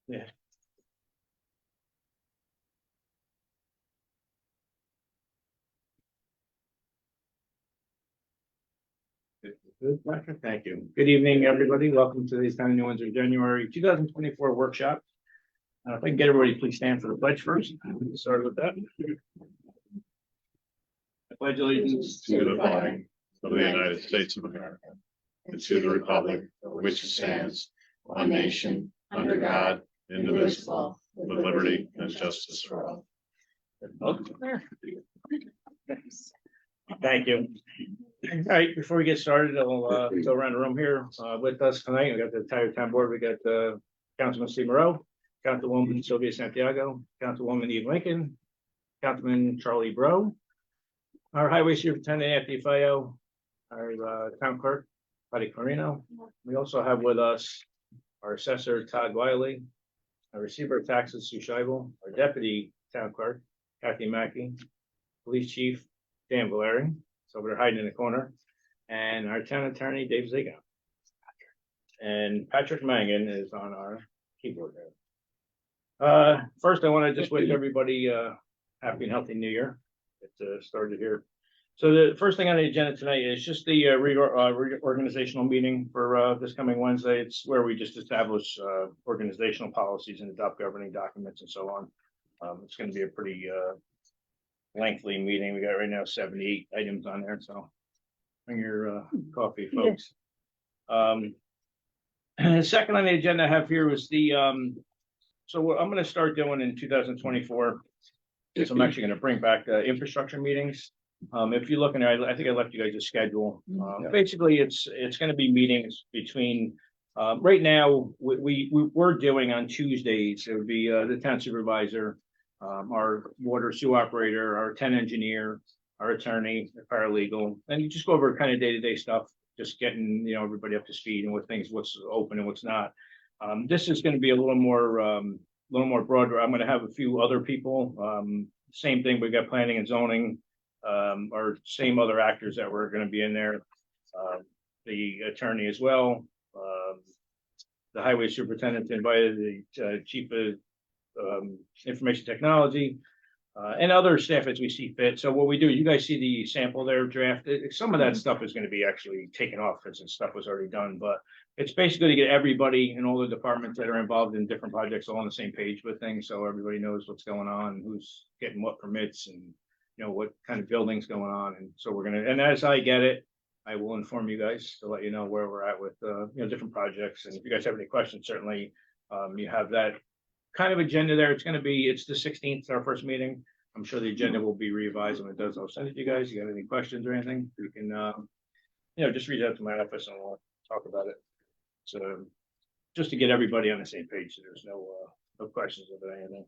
Yeah. Good, Patrick. Thank you. Good evening, everybody. Welcome to the Town of New Windsor January 2024 workshop. If I can get everybody, please stand for the pledge first. Start with that. I pledge allegiance to the flag of the United States of America and to the republic for which it stands, one nation, under God, indivisible, with liberty and justice for all. Thank you. All right, before we get started, I'll go around the room here. With us tonight, we got the entire town board. We got Councilman Steve Moreau, Councilwoman Sylvia Santiago, Councilwoman Eve Lincoln, Councilman Charlie Bro, our Highway Superintendent Anthony Fayio, our Town Clerk Patty Corino. We also have with us our Assessor Todd Wiley, our Receiver of Taxes Sue Scheibel, our Deputy Town Clerk Kathy Mackey, Police Chief Dan Valeri, so we're hiding in the corner, and our Town Attorney Dave Ziga. And Patrick Mangan is on our keyboard there. First, I want to just wish everybody happy and healthy New Year. It started here. So the first thing on the agenda tonight is just the organizational meeting for this coming Wednesday. It's where we just establish organizational policies and adopt governing documents and so on. It's going to be a pretty lengthy meeting. We got right now 78 items on there, so bring your coffee, folks. Second on the agenda I have here was the so what I'm going to start doing in 2024 is I'm actually going to bring back infrastructure meetings. If you look in there, I think I left you guys a schedule. Basically, it's going to be meetings between right now we're doing on Tuesdays. It would be the town supervisor, our water sewer operator, our town engineer, our attorney, the paralegal, and you just go over kind of day-to-day stuff, just getting everybody up to speed and what's open and what's not. This is going to be a little more broader. I'm going to have a few other people. Same thing. We got planning and zoning, or same other actors that were going to be in there. The attorney as well. The highway superintendent invited the chief of information technology, and other staff as we see fit. So what we do, you guys see the sample there draft. Some of that stuff is going to be actually taken off because stuff was already done, but it's basically to get everybody in all the departments that are involved in different projects all on the same page with things, so everybody knows what's going on, who's getting what permits, and what kind of buildings going on. And so we're gonna, and as I get it, I will inform you guys to let you know where we're at with different projects. And if you guys have any questions, certainly you have that kind of agenda there. It's the 16th, our first meeting. I'm sure the agenda will be revised. When it does, I'll send it to you guys. You got any questions or anything, you can just reach out to my office and we'll talk about it. So just to get everybody on the same page, so there's no questions about anything.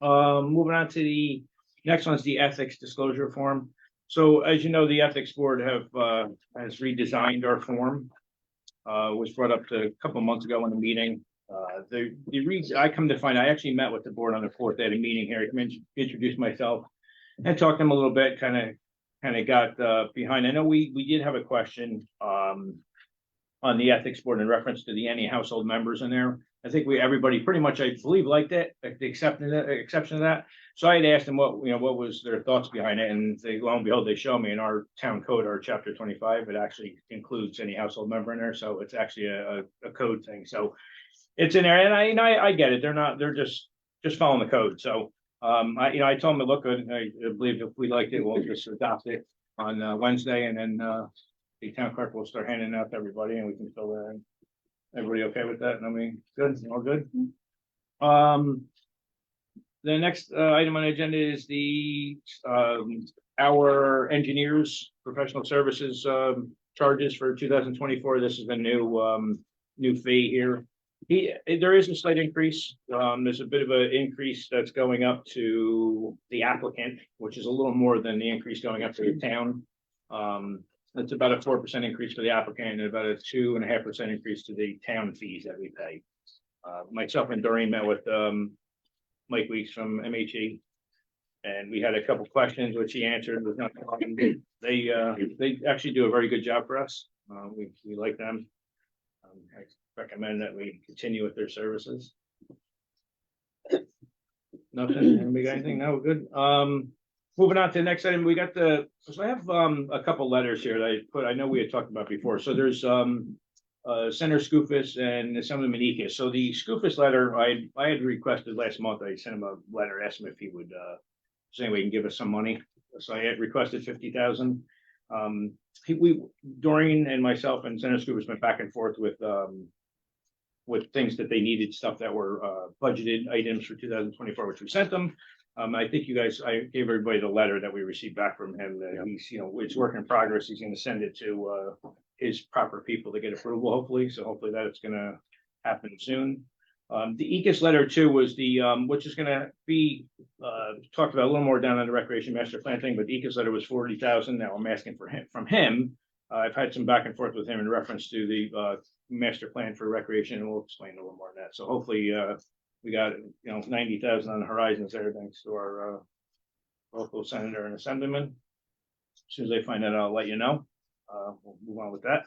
Moving on to the next one's the ethics disclosure form. So as you know, the ethics board has redesigned our form. Was brought up a couple of months ago in the meeting. The reason I come to find, I actually met with the board on the 4th. They had a meeting here. I introduced myself and talked to them a little bit. Kind of got behind. I know we did have a question on the ethics board in reference to any household members in there. I think everybody pretty much, I believe, liked it, the exception of that. So I had asked them what was their thoughts behind it, and lo and behold, they show me in our town code, our chapter 25, it actually includes any household member in there. So it's actually a code thing. So it's in there, and I get it. They're just following the code. So I told them it looked good. I believe if we liked it, we'll just adopt it on Wednesday, and then the town clerk will start handing it out to everybody, and we can fill that in. Everybody okay with that? I mean, good, all good. The next item on the agenda is our engineers professional services charges for 2024. This is the new fee here. There is a slight increase. There's a bit of an increase that's going up to the applicant, which is a little more than the increase going up to the town. That's about a 4% increase for the applicant and about a 2.5% increase to the town fees that we pay. Myself and Doreen met with Mike Weeks from MHE, and we had a couple questions which he answered with no problem. They actually do a very good job for us. We like them. I recommend that we continue with their services. Nothing, anybody got anything? No, good. Moving on to the next item, so I have, a couple letters here that I put, I know we had talked about before. So there's, Senator Skoufis and Assemblyman Menikis. So the Skoufis letter, I had requested last month, I sent him a letter, asked him if he would, say we can give us some money. So I had requested 50,000. Doreen and myself and Senator Skoufis went back and forth with things that they needed, stuff that were budgeted items for 2024, which we sent them. I think I gave everybody the letter that we received back from him, that he's, it's work in progress. He's going to send it to his proper people to get approval, hopefully. So hopefully that's going to happen soon. The ECAS letter too was which is going to be talked about a little more down on the recreation master plan thing, but the ECAS letter was 40,000. Now I'm asking from him. I've had some back and forth with him in reference to the master plan for recreation, and we'll explain a little more on that. So hopefully we got 90,000 on the horizons there, thanks to our local senator and assemblyman. As soon as I find that, I'll let you know. We'll move on with that.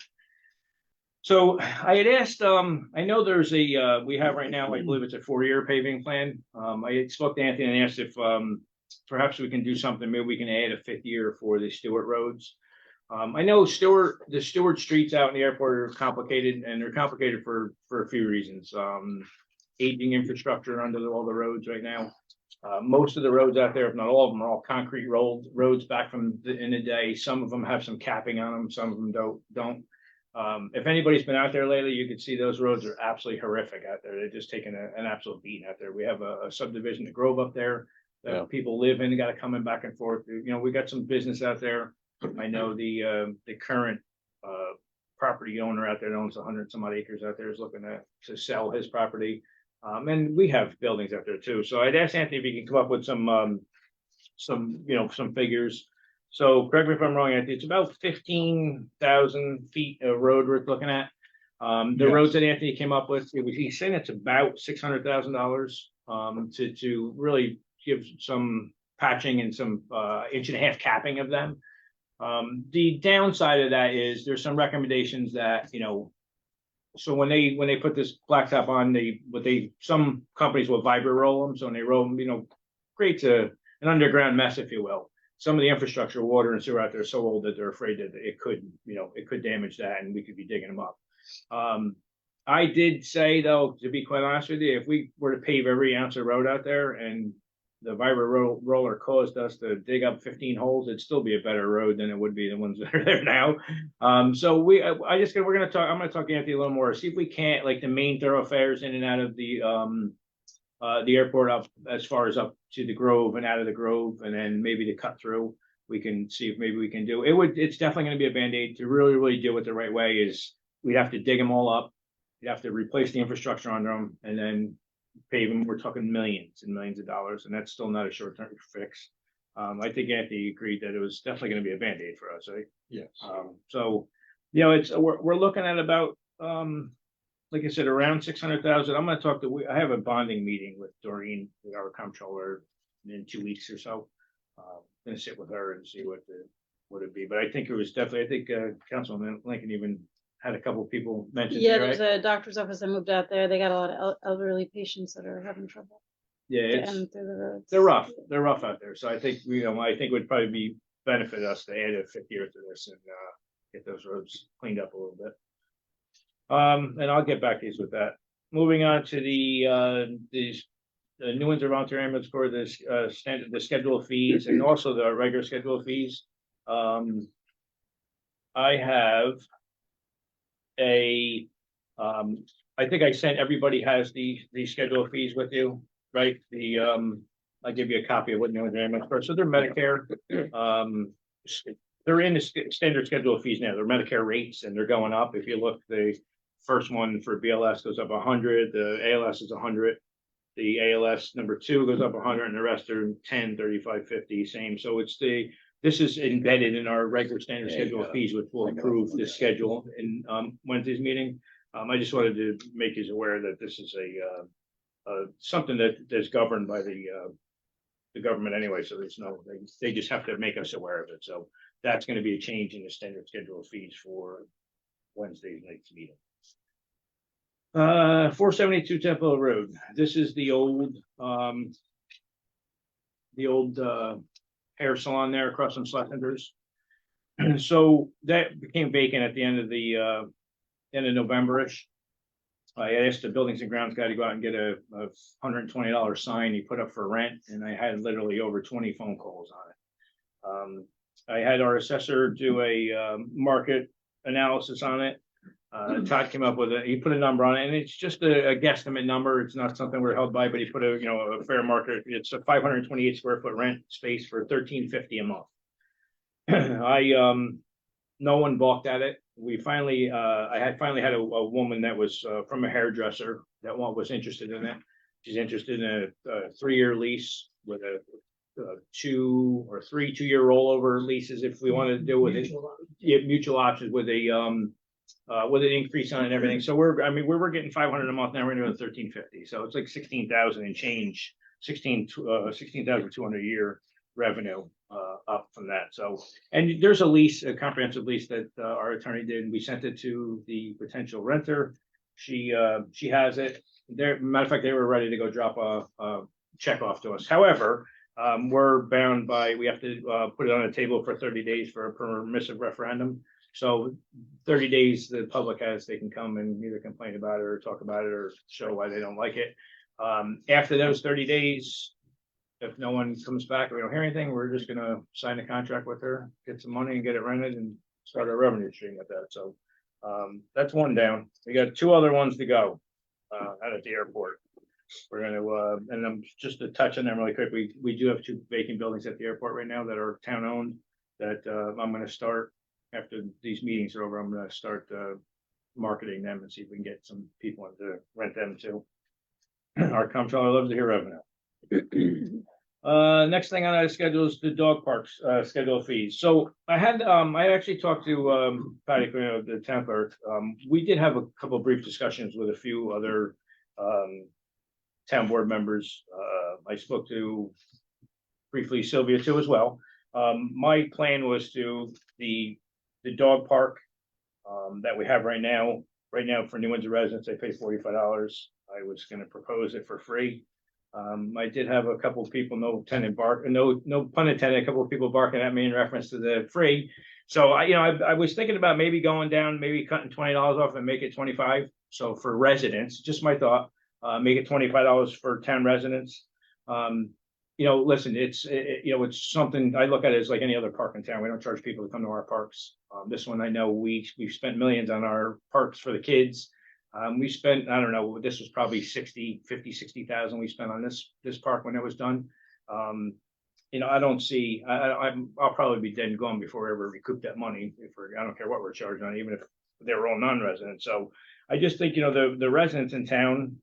So I had asked, I know there's we have right now, I believe it's a 4-year paving plan. I spoke to Anthony and asked if perhaps we can do something, maybe we can add a 5th year for the Stewart roads. I know the Stewart streets out in the airport are complicated, and they're complicated for a few reasons. Aging infrastructure under all the roads right now. Most of the roads out there, if not all of them, are all concrete roads back from in the day. Some of them have some capping on them, some of them don't. If anybody's been out there lately, you can see those roads are absolutely horrific out there. They're just taking an absolute beating out there. We have a subdivision, the Grove up there, that people live in, got to come in back and forth. We got some business out there. I know the current property owner out there that owns 100 some odd acres out there is looking to sell his property. And we have buildings out there too. So I'd ask Anthony if he can come up with some figures. So correct me if I'm wrong, Anthony, it's about 15,000 feet of road we're looking at. The roads that Anthony came up with, he's saying it's about $600,000 to really give some patching and some 1.5-inch capping of them. The downside of that is there's some recommendations that, so when they put this blacktop on, some companies will vibra roll them. So when they roll them, creates an underground mess, if you will. Some of the infrastructure, water and sewer out there are so old that they're afraid that it could damage that, and we could be digging them up. I did say, though, to be quite honest with you, if we were to pave every ounce of road out there and the vibra roller caused us to dig up 15 holes, it'd still be a better road than it would be the ones that are there now. So we're going to talk, I'm going to talk to Anthony a little more, see if we can't, like the main thoroughfares in and out of the airport up as far as up to the Grove and out of the Grove, and then maybe to cut through, we can see if maybe we can do it. It's definitely going to be a Band-Aid. To really do it the right way is we'd have to dig them all up. You'd have to replace the infrastructure under them and then pave them. We're talking millions and millions of dollars, and that's still not a short-term fix. I think Anthony agreed that it was definitely going to be a Band-Aid for us, right? Yes. So, we're looking at about, like I said, around 600,000. I'm going to I have a bonding meeting with Doreen, our comptroller, in 2 weeks or so. I'm going to sit with her and see what it'd be. But I think it was definitely, I think Councilman Lincoln even had a couple of people mention. Yeah, there's a doctor's office that moved out there. They got a lot of elderly patients that are having trouble. Yeah, they're rough. They're rough out there. So I think I think it would probably benefit us to add a 5th year to this and get those roads cleaned up a little bit. And I'll get back to you with that. Moving on to the New Windsor Volunteer Ambulance Corps, the schedule of fees and also the regular schedule of fees. I have I think I sent everybody has the schedule of fees with you, right? I give you a copy of what New Windsor Ambulance Corps. So they're Medicare. They're in the standard schedule of fees now. They're Medicare rates and they're going up. If you look, the first one for BLS goes up 100, the ALS is 100, the ALS number 2 goes up 100, and the rest are 10, 35, 50, same. So this is embedded in our regular standard schedule of fees, which will approve this schedule in Wednesday's meeting. I just wanted to make you aware that this is something that's governed by the government anyway. So they just have to make us aware of it. So that's going to be a change in the standard schedule of fees for Wednesday night's meeting. 472 Temple Road. This is the old the old hair salon there across from Schlechender's. So that became vacant at the end of November-ish. I asked the buildings and grounds guy to go out and get a $120 sign he put up for rent, and I had literally over 20 phone calls on it. I had our assessor do a market analysis on it. Todd came up with he put a number on it, and it's just a guesstimate number. It's not something we're held by, but he put a fair market. It's a 528 square foot rent space for $13.50 a month. No one balked at it. We finally, I finally had a woman that was from a hairdresser that was interested in it. She's interested in a 3-year lease with a 2 or 3 2-year rollover leases if we wanted to do with it. Yeah, mutual options with an increase on it and everything. So we're getting 500 a month now. We're doing 1350. So it's like 16,000 and change, 16,200 a year revenue up from that. So, and there's a lease, a comprehensive lease that our attorney did. We sent it to the potential renter. She has it. Matter of fact, they were ready to go drop a check off to us. However, we're bound by, we have to put it on a table for 30 days for a permissive referendum. So 30 days the public has, they can come and either complain about it or talk about it or show why they don't like it. After those 30 days, if no one comes back or we don't hear anything, we're just gonna sign a contract with her, get some money and get it rented and start our revenue stream with that. So that's one down. We got 2 other ones to go out at the airport. We're gonna and I'm just to touch on them really quick. We do have 2 vacant buildings at the airport right now that are town owned that I'm gonna start after these meetings are over. I'm gonna start marketing them and see if we can get some people to rent them too. Our comptroller loves to hear revenue. Next thing on our schedule is the dog parks schedule fees. So I actually talked to Patty, the town clerk. We did have a couple of brief discussions with a few other town board members. I spoke to briefly Sylvia too as well. My plan was to the dog park that we have right now for New Windsor residents, they pay $45. I was going to propose it for free. I did have a couple of people, no pun intended, a couple of people barking at me in reference to the free. So I was thinking about maybe going down, maybe cutting $20 off and make it 25. So for residents, just my thought, make it $25 for town residents. Listen, it's something I look at it as like any other park in town. We don't charge people to come to our parks. This one, I know we've spent millions on our parks for the kids. We spent, I don't know, this was probably 60,000 we spent on this park when it was done. I don't see, I'll probably be dead and gone before we ever recoup that money. I don't care what we're charging on, even if they were all non-residents. So I just think, the residents in town,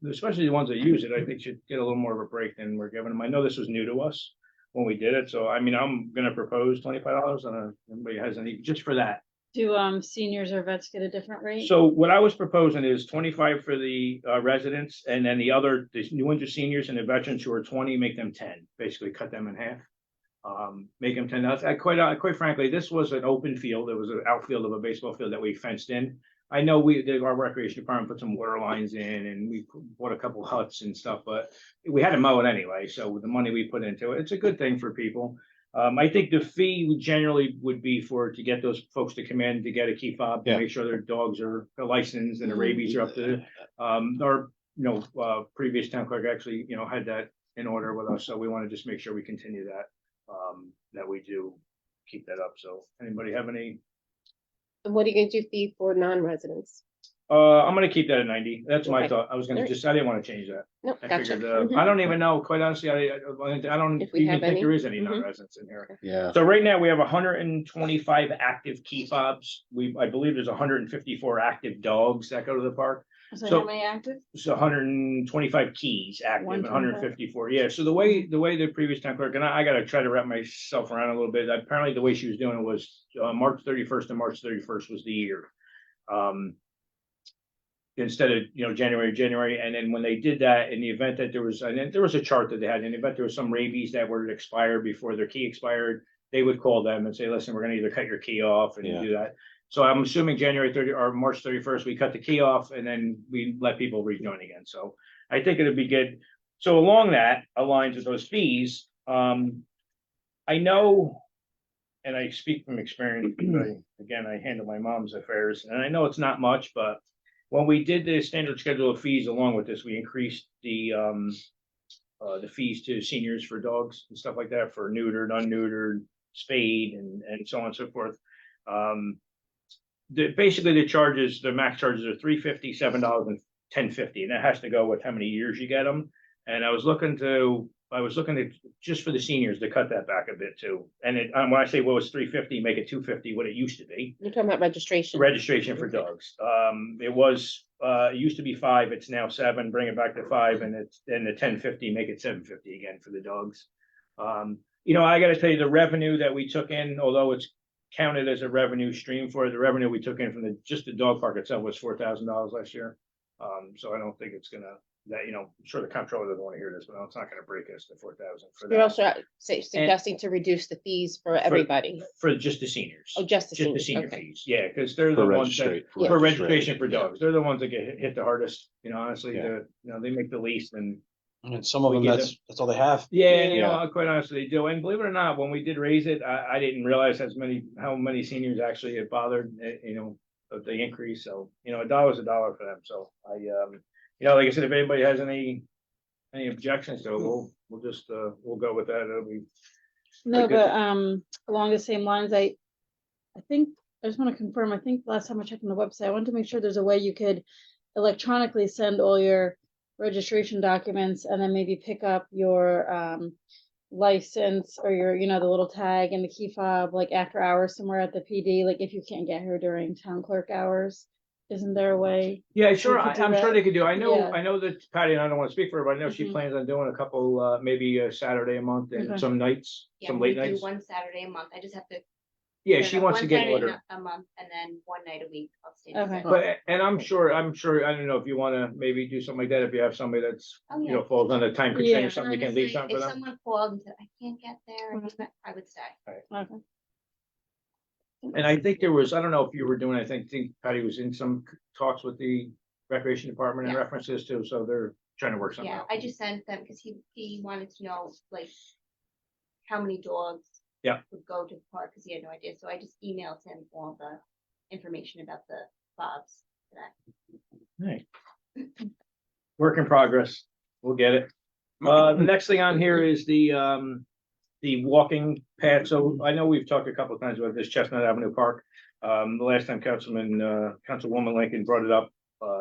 especially the ones that use it, I think should get a little more of a break than we're giving them. I know this was new to us when we did it. So, I'm going to propose $25 on anybody has any, just for that. Do seniors or vets get a different rate? So what I was proposing is 25 for the residents, and then the New Windsor seniors and the veterans who are 20, make them 10, basically cut them in half. Make them $10. Quite frankly, this was an open field. It was an outfield of a baseball field that we fenced in. I know our recreation department put some water lines in and we bought a couple huts and stuff, but we had to mow it anyway. So with the money we put into it, it's a good thing for people. I think the fee generally would be to get those folks to come in to get a key fob to make sure their dogs are licensed and the rabies are up to our previous town clerk actually had that in order with us. So we want to just make sure we continue that we do keep that up. So anybody have any? What are you going to do fee for non-residents? I'm going to keep that at 90. That's my thought. I was going to I didn't want to change that. No, I gotcha. figured, I don't even know, quite honestly, I don't even think there is any non-residents in here. Yeah. So right now we have 125 active key fobs. I believe there's 154 active dogs that go to the park. So how many active? So 125 keys active, 125. 154. Yeah. So the way the previous town clerk, and I got to try to wrap myself around a little bit. Apparently the way she was doing it was March 31st and March 31st was the year. Instead of January, and then when they did that, in the event that there was a chart that they had, in the event there was some rabies that were expired before their key expired, they would call them and say, listen, we're going to either cut your key off and do that. So I'm assuming January 30 or March 31st, we cut the key off and then we let people rejoin again. So I think it'd be good. So along that aligns with those fees, I know, and I speak from experience, because again, I handle my mom's affairs, and I know it's not much, but when we did the standard schedule of fees along with this, we increased the fees to seniors for dogs and stuff like that, for neutered, unneutered, spayed, and so on and so forth. Basically the charges, the max charges are $350, $7, and $10.50, and that has to go with how many years you get them. And I was looking to just for the seniors to cut that back a bit too. And when I say, well, it's $350, make it $250, what it used to be. You're talking about registration. Registration for dogs. It used to be 5, it's now 7, bring it back to 5, and the $10.50, make it $7.50 again for the dogs. I gotta tell you, the revenue that we took in, although it's counted as a revenue stream for it, the revenue we took in from just the dog park itself was $4,000 last year. So I don't think it's gonna, I'm sure the comptroller doesn't want to hear this, but it's not gonna break us to 4,000 for You're that. also suggesting to reduce the fees for everybody. For just the seniors. Oh, just the Just seniors. the senior Okay. fees, yeah, because they're the For ones that, registration. for registration for Yeah. dogs, they're the ones that get hit the hardest, honestly, Yeah. they make the least, and And some of We them, get that's all they have. yeah, Yeah. quite honestly, they do. And believe it or not, when we did raise it, I didn't realize how many seniors actually it bothered, of the increase. So, a dollar's a dollar for them. So like I said, if anybody has any objections to it, we'll just, we'll go with that. It'll be, No, Like, but along the same lines, I think I just want to confirm. I think last time I checked on the website, I wanted to make sure there's a way you could electronically send all your registration documents and then maybe pick up your license or your, the little tag and the key fob like after hours somewhere at the PD. Like if you can't get here during town clerk hours, isn't there a way? yeah, sure. could do I'm sure that. they could do. I know, Yeah. I know that Patty, and I don't want to speak for her, but I know she Mhm. plans on doing a couple, maybe a Saturday a month and Okay. some nights, Yeah, some we late do nights. one Saturday a month. I just have to. Yeah, put she it up wants to one get Saturday order. A month, and then one night a week. I'll stay. Okay. And I'm sure, I don't know if you want to maybe do something like that, if you have somebody that's, Oh, yeah. falls on a time constraint or Yeah. something, you can leave something for If them. someone called and said, I can't get there, Mhm. I would stay. Okay. And I think there was, I don't know if you were doing, I think Patty was in some talks with the recreation department in Yeah. references to, so they're trying to work something Yeah, out. I just sent them because he wanted to know like how many dogs. Yeah. Would go to the park because he had no idea. So I just emailed him all the information about the fobs today. Right. Work in progress. We'll get it. The next thing on here is the walking path. So I know we've talked a couple of times about this Chestnut Avenue Park. The last time Councilwoman Lincoln brought it up,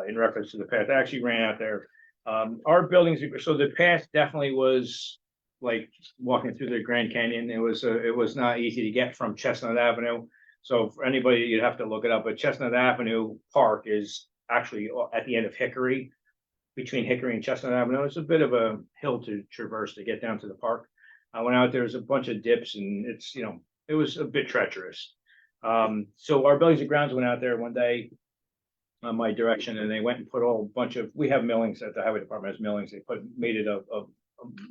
in reference to the path, I actually ran out there. Our buildings, so the path definitely was like walking through the Grand Canyon. It was not easy to get from Chestnut Avenue. So for anybody, you'd have to look it up, but Chestnut Avenue Park is actually at the end of Hickory, between Hickory and Chestnut Avenue. It's a bit of a hill to traverse to get down to the park. I went out there, there's a bunch of dips and it's, it was a bit treacherous. So our buildings and grounds went out there one day on my direction, and they went and put we have millings at the highway department has millings. They made it a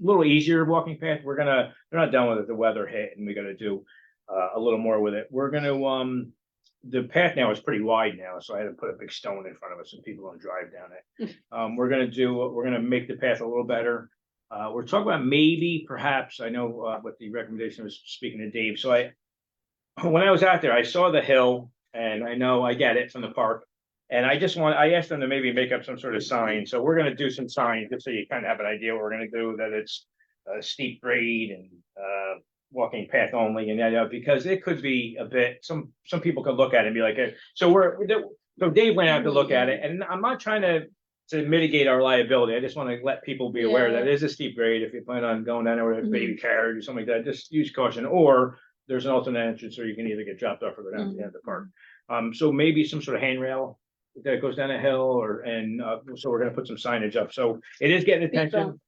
little easier walking path. They're not done with it. The weather hit and we got to do a little more with it. We're going to, the path now is pretty wide now, so I had to put a big stone in front of it so people don't drive down it. We're going to make the path a little better. We're talking about maybe, perhaps, I know what the recommendation was, speaking to Dave. So when I was out there, I saw the hill, and I know I get it from the park. And I asked them to maybe make up some sort of sign. So we're going to do some signs just so you kind of have an idea what we're going to do, that it's a steep grade and walking path only, and because it could be a bit, some people could look at it and be like, so Dave went out to look at it, and I'm not trying to mitigate our liability. I just want to let people be aware that it is a steep grade. If you plan on going down there with a baby carriage or something like that, just use caution. Or there's an alternate entrance, so you can either get dropped off or go down to the end of the park. So maybe some sort of handrail that goes down a hill, so we're going to put some signage up. So it is getting attention.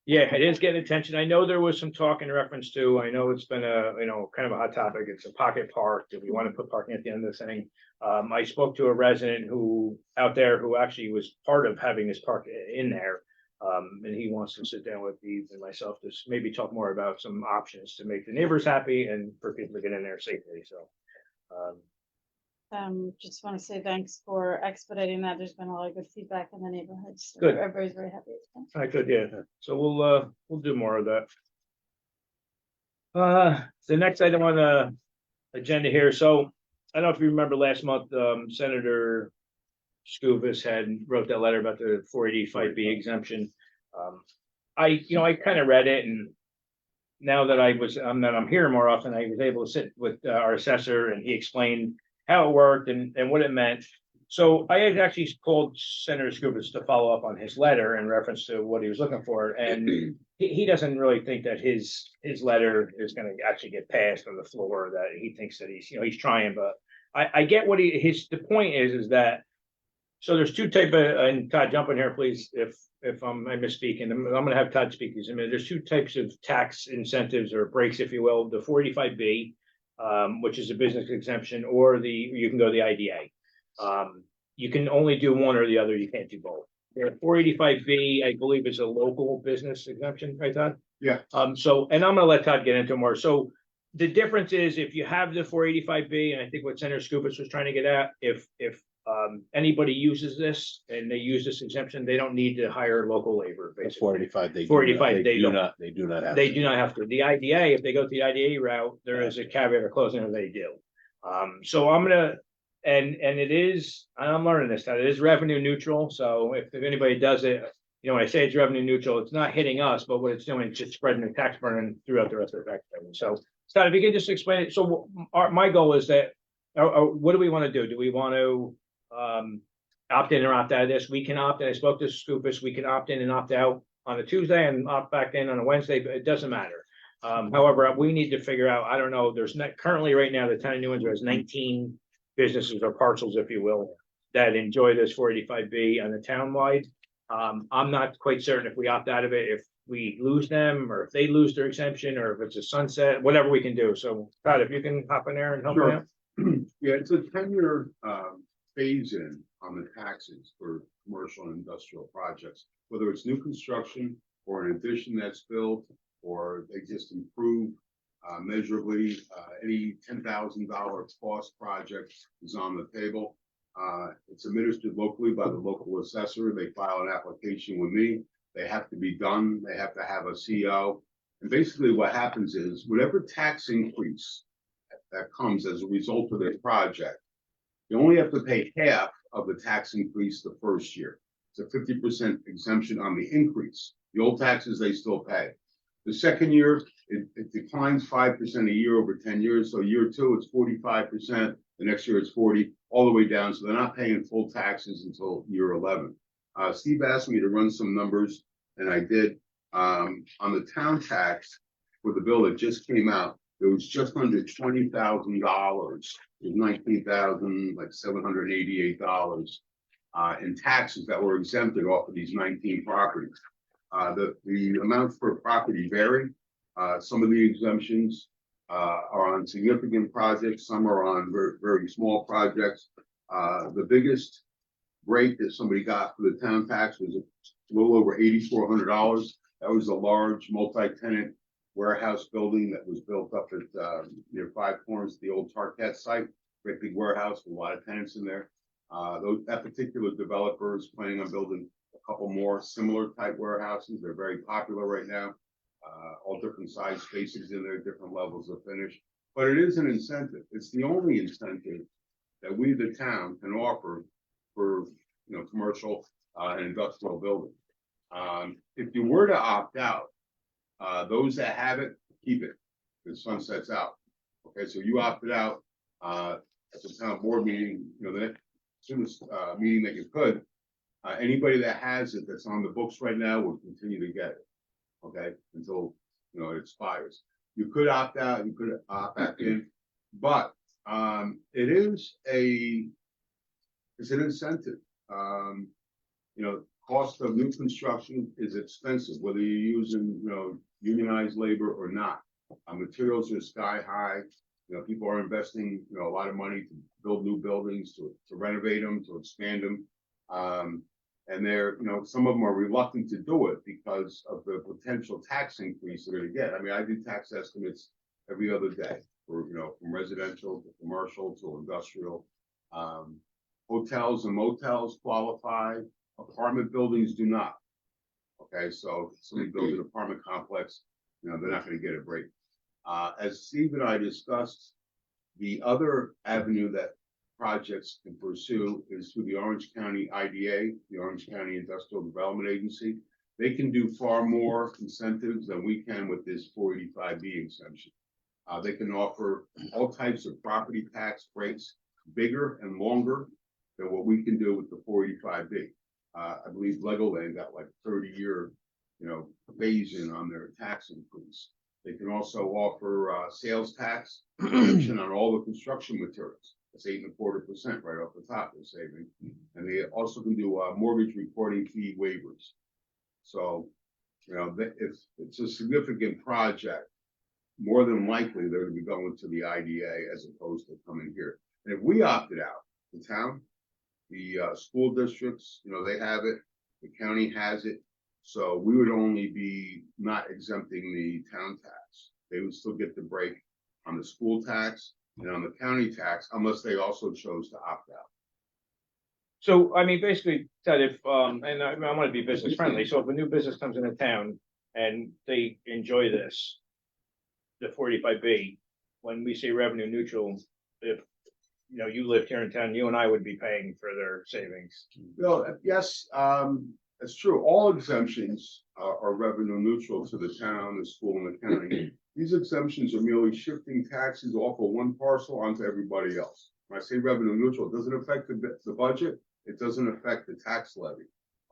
Yeah, it is getting attention. I know there was some talk in reference to, I know it's been a, kind of a hot topic. It's a pocket park. Do we want to put parking at the end of this thing? I spoke to a resident who actually was part of having this park in there. And he wants to sit down with Eve and myself to maybe talk more about some options to make the neighbors happy and for people to get in there safely. So, just want to say thanks for expediting that. There's been a lot of good feedback in the neighborhood. So Good. everybody's very happy. I could, yeah. So we'll do more of that. The next item on the agenda here. So I don't know if you remember last month, Senator Scuvis wrote that letter about the 485B exemption. I kind of read it, and now that I'm here more often, I was able to sit with our assessor, and he explained how it worked and what it meant. So I had actually called Senator Scuvis to follow up on his letter in reference to what he was looking for, and he doesn't really think that his letter is going to actually get passed on the floor. That he thinks that he's trying, but I get what the point is that. So there's two type of, and Todd, jump in here, please, if I'm misspeaking. I'm going to have Todd speak. I mean, there's two types of tax incentives or breaks, if you will. The 485B, which is a business exemption, or you can go to the IDA. You can only do one or the other. You can't do both. The 485B, I believe, is a local business exemption, right, Todd? Yeah. So, and I'm going to let Todd get into more. So the difference is if you have the 485B, and I think what Senator Scuvis was trying to get at, if anybody uses this and they use this exemption, they don't need to hire local labor. That's Basically, 485. They 485, they do don't. not. They do not have. They to. do not have to. The IDA, if they go to the IDA route, there is a caveat or closing, or they do. So I'm gonna, and it is, I'm learning this, that it is revenue neutral. So if anybody does it, when I say it's revenue neutral, it's not hitting us, but what it's doing is just spreading the tax burden throughout the rest of the tax burden. So Scott, if you could just explain it. So my goal is that, what do we want to do? Do we want to opt in or opt out of this? We can opt in. I spoke to Scoopus. We can opt in and opt out on a Tuesday and opt back in on a Wednesday, but it doesn't matter. However, we need to figure out, I don't know, there's not currently right now, the town of New Windsor has 19 businesses or parcels, if you will, that enjoy this 485B on the townwide. I'm not quite certain if we opt out of it, if we lose them, or if they lose their exemption, or if it's a sunset, whatever we can do. So Todd, if you can hop in there and help me out. Yeah, it's a 10-year phase in on the taxes for commercial and industrial projects, whether it's new construction or an addition that's built, or they just improve measurably. Any $10,000 cost project is on the table. It's administered locally by the local assessor. They file an application with me. They have to be done. They have to have a CO. And basically what happens is whatever tax increase that comes as a result of their project, you only have to pay half of the tax increase the first year. It's a 50% exemption on the increase. The old taxes they still pay. The second year, it declines 5% a year over 10 years. So year two, it's 45%. The next year, it's 40, all the way down. So they're not paying full taxes until year 11. Steve asked me to run some numbers, and I did. On the town tax for the bill that just came out, it was just under $20,000. It was $19,788 in taxes that were exempted off of these 19 properties. The amounts per property vary. Some of the exemptions are on significant projects. Some are on very, very small projects. The biggest rate that somebody got for the town tax was a little over $8,400. That was a large multi-tenant warehouse building that was built up at near Five Corners, the old Target site. Great big warehouse with a lot of tenants in there. That particular developer is planning on building a couple more similar type warehouses. They're very popular right now. All different size spaces in there, different levels of finish. But it is an incentive. It's the only incentive that we, the town, can offer for commercial and industrial building. If you were to opt out, those that have it, keep it. The sun sets out. Okay, so you opted out at the town board meeting, the soonest meeting that you could. Anybody that has it that's on the books right now will continue to get it. Okay, until it expires. You could opt out, you could opt back in, but it's an incentive. Cost of new construction is expensive, whether you're using unionized labor or not. Materials are sky high. People are investing a lot of money to build new buildings, to renovate them, to expand them. And they're, some of them are reluctant to do it because of the potential tax increase they're going to get. I mean, I do tax estimates every other day for, from residential to commercial to industrial. Hotels and motels qualify. Apartment buildings do not. Okay, so if somebody builds an apartment complex, you know, they're not gonna get a break. As Steve and I discussed, the other avenue that projects can pursue is through the Orange County IDA, the Orange County Industrial Development Agency. They can do far more incentives than we can with this 485B exemption. They can offer all types of property tax breaks, bigger and longer than what we can do with the 485B. I believe Legoland got like 30-year, you know, phase in on their tax increase. They can also offer sales tax exemption on all the construction materials. That's 8.25% right off the top they're saving. And they also can do mortgage recording fee waivers. So, you know, if it's a significant project, more than likely they're going to be going to the IDA as opposed to coming here. And if we opted out, the town, the school districts, you know, they have it, the county has it. So we would only be not exempting the town tax. They would still get the break on the school tax and on the county tax, unless they also chose to opt out. So, I mean, basically, Ted, if, and I want to be business friendly, so if a new business comes into town and they enjoy this, the 45B, when we say revenue neutral, if, you know, you lived here in town, you and I would be paying for their savings. Well, yes, that's true. All exemptions are revenue neutral to the town, the school, and the county. These exemptions are merely shifting taxes off of one parcel onto everybody else. When I say revenue neutral, it doesn't affect the budget. It doesn't affect the tax levy.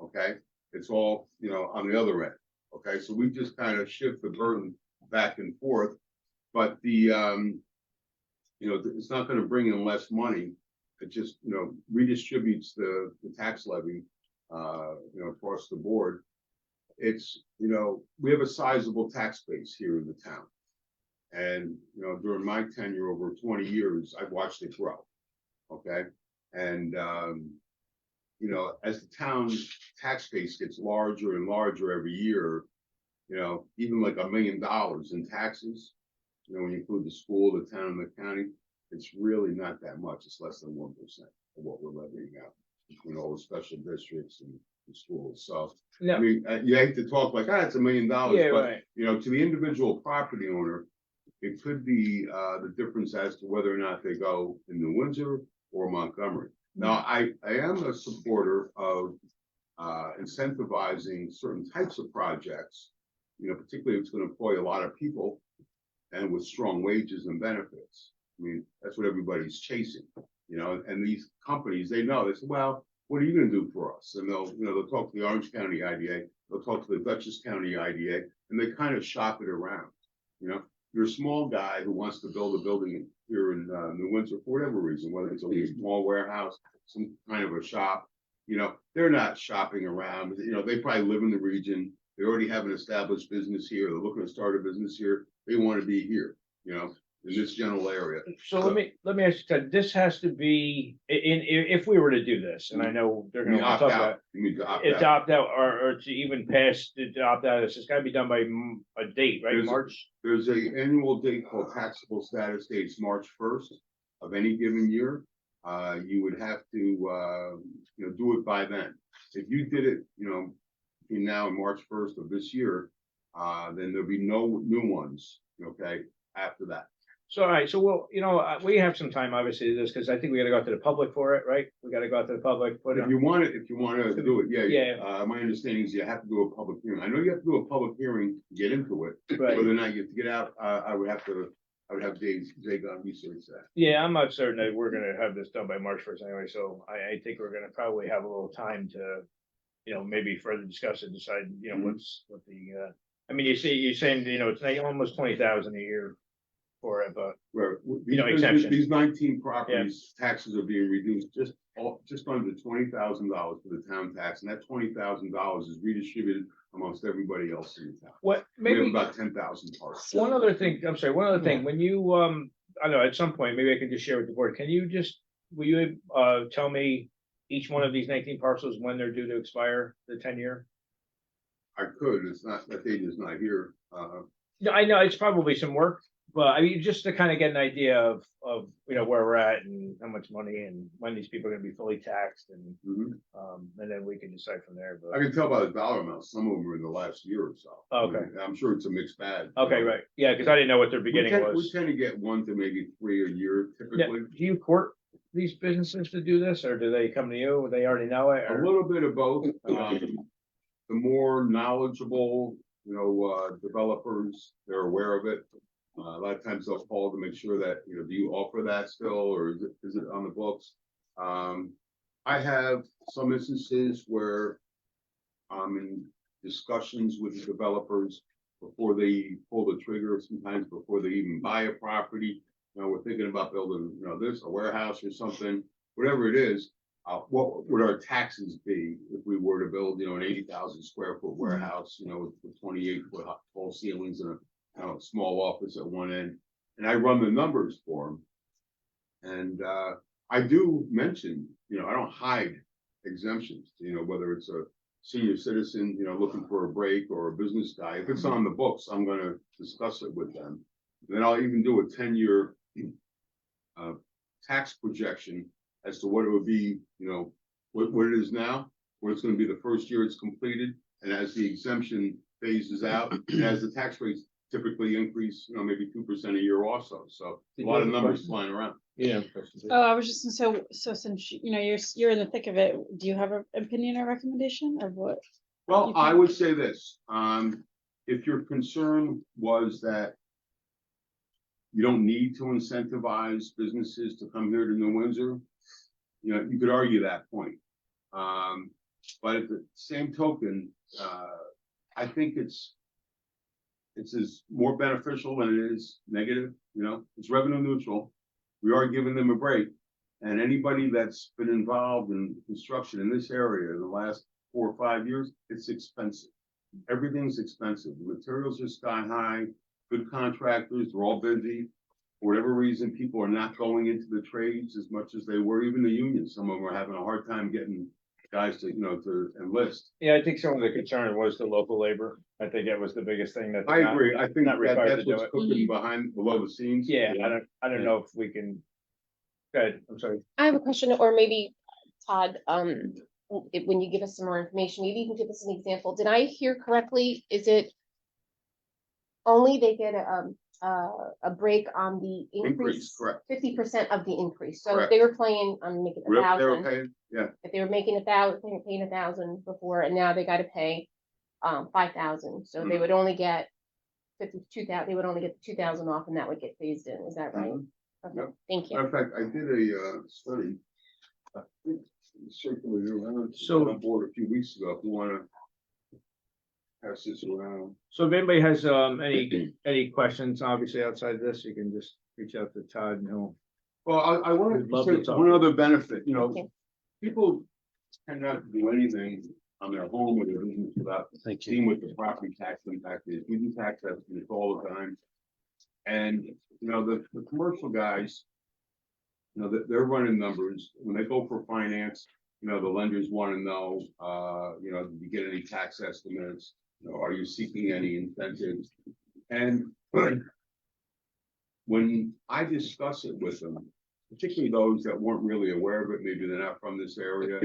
Okay, it's all, you know, on the other end. Okay, so we just kind of shift the burden back and forth, but the you know, it's not going to bring in less money. It just, you know, redistributes the tax levy, you know, across the board. It's, you know, we have a sizable tax base here in the town. And, you know, during my tenure over 20 years, I've watched it grow. Okay. And, you know, as the town tax base gets larger and larger every year, you know, even like $1 million in taxes, you know, when you include the school, the town, and the county, it's really not that much. It's less than 1% of what we're levying out between all the special districts and the schools. So, No. I mean, you hate to talk like, it's $1 million, Yeah, but, right. you know, to the individual property owner, it could be the difference as to whether or not they go in New Windsor or Montgomery. Now, I am a supporter of incentivizing certain types of projects, you know, particularly if it's going to employ a lot of people and with strong wages and benefits. I mean, that's what everybody's chasing, you know, and these companies, they know, they say, well, what are you going to do for us? And they'll, you know, they'll talk to the Orange County IDA, they'll talk to the Dutchess County IDA, and they kind of shop it around. You know, you're a small guy who wants to build a building here in New Windsor for whatever reason, whether it's a small warehouse, some kind of a shop, you know, they're not shopping around. You know, they probably live in the region. They already have an established business here. They're looking to start a business here. They want to be here, you know, in this general area. So let me ask you, Ted, this has to be, if we were to do this, and I know they're You going mean to opt talk out? about You mean to opt it, out? to opt out, or to even pass the opt out, it's got to be done by a date, right? March? There's a annual date called taxable status date. It's March 1st of any given year. You would have to, you know, do it by then. If you did it, you know, between now and March 1st of this year, then there'll be no new ones, okay, after that. So, all right, so we'll, you know, we have some time, obviously, to this, because I think we got to go out to the public for it, right? We got to go out to the public, put it If on. you want to do it, yeah. Yeah. My understanding is you have to do a public hearing. I know you have to do a public hearing to get into it. Right. Whether or not you have to get out, I would have Dave research that. Yeah, I'm not certain that we're gonna have this done by March 1st anyway, so I think we're gonna probably have a little time to, you know, maybe further discuss it, decide, you know, what the, I mean, you're saying, you know, it's like almost 20,000 a year for it, but Right. You know, exemption. These 19 properties, taxes are being reduced just under $20,000 for the town tax, and that $20,000 is redistributed amongst everybody else in the town. what, We have maybe, about 10,000 parcels. one other thing, I'm sorry, one other thing, when you, I don't know, at some point, maybe I can just share with the board, can you just, will you, tell me each one of these 19 parcels when they're due to expire, the 10-year? I could, it's not, that date is not here. No, I know, it's probably some work, Well, I mean, just to kind of get an idea of, you know, where we're at and how much money and when these people are gonna be fully taxed Mhm. and then we can decide from there, I but, can tell by the dollar amount, some of them are in the last year or so. Okay. I mean, I'm sure it's a mixed bag. okay, right, yeah, because I didn't know what their We beginning tend, we was. tend to get 1 to maybe 3 a year Yeah, typically. do you court these businesses to do this, or do they come to you, they already know it, A or? little bit of both. The more knowledgeable, developers, they're aware of it. A lot of times they'll call to make sure that, do you offer that still, or is it on the books? I have some instances where I'm in discussions with the developers before they pull the trigger, sometimes before they even buy a property. We're thinking about building, this, a warehouse or something, whatever it is. What would our taxes be if we were to build, an 80,000 square foot warehouse, with 28-foot tall ceilings and a small office at one end? And I run the numbers for them. And I do mention, I don't hide exemptions, whether it's a senior citizen, looking for a break, or a business guy. If it's on the books, I'm going to discuss it with them. Then I'll even do a 10-year tax projection as to what it would be, what it is now, what it's going to be the first year it's completed, and as the exemption phases out, and as the tax rates typically increase, maybe 2% a year also. So a lot of numbers flying around. Yeah. Oh, I was just gonna say, so since you're in the thick of it, do you have an opinion or recommendation of what? Well, You I think- would say this, if your concern was that you don't need to incentivize businesses to come here to New Windsor, you could argue that point. But at the same token, I think it's as more beneficial than it is negative, it's revenue neutral. We are giving them a break. And anybody that's been involved in construction in this area in the last 4 or 5 years, it's expensive. Everything's expensive. The materials are sky high, good contractors, they're all busy. For whatever reason, people are not going into the trades as much as they were, even the unions. Some of them are having a hard time getting guys to, to enlist. Yeah, I think some of the concern was the local labor. I think that was the biggest thing that. I agree. I think not required that's to do what's it. cooking below the scenes. Yeah, I don't know if we can. Go ahead, I'm sorry. I have a question, or maybe Todd, when you give us some more information, maybe you can give us an example. Did I hear correctly? Is it only they get a break on the increase? Correct. 50% of the increase. So if Correct. they were playing on making They were 1,000, paying, yeah. if they were making 1,000, they were paying 1,000 before, and now they got to pay 5,000. So they would only get 52,000. They would only get the 2,000 off, and that would get phased in. Is that right? Okay. Yep. Thank you. Matter of fact, I did a study. I think it circulated around. So- On board a few weeks ago. If you want to pass this around. So if anybody has any questions, obviously outside of this, you can just reach out to Todd and he'll. Well, I want We'd love to to say talk. one other benefit. Okay. People tend not to do anything on their home or their business without seeing what the property tax impact is. We do tax estimates all the time. And, the commercial guys, they're running numbers. When they go for finance, the lenders want to know, did you get any tax estimates? Are you seeking any incentives? And when I discuss it with them, particularly those that weren't really aware of it, maybe they're not from this area,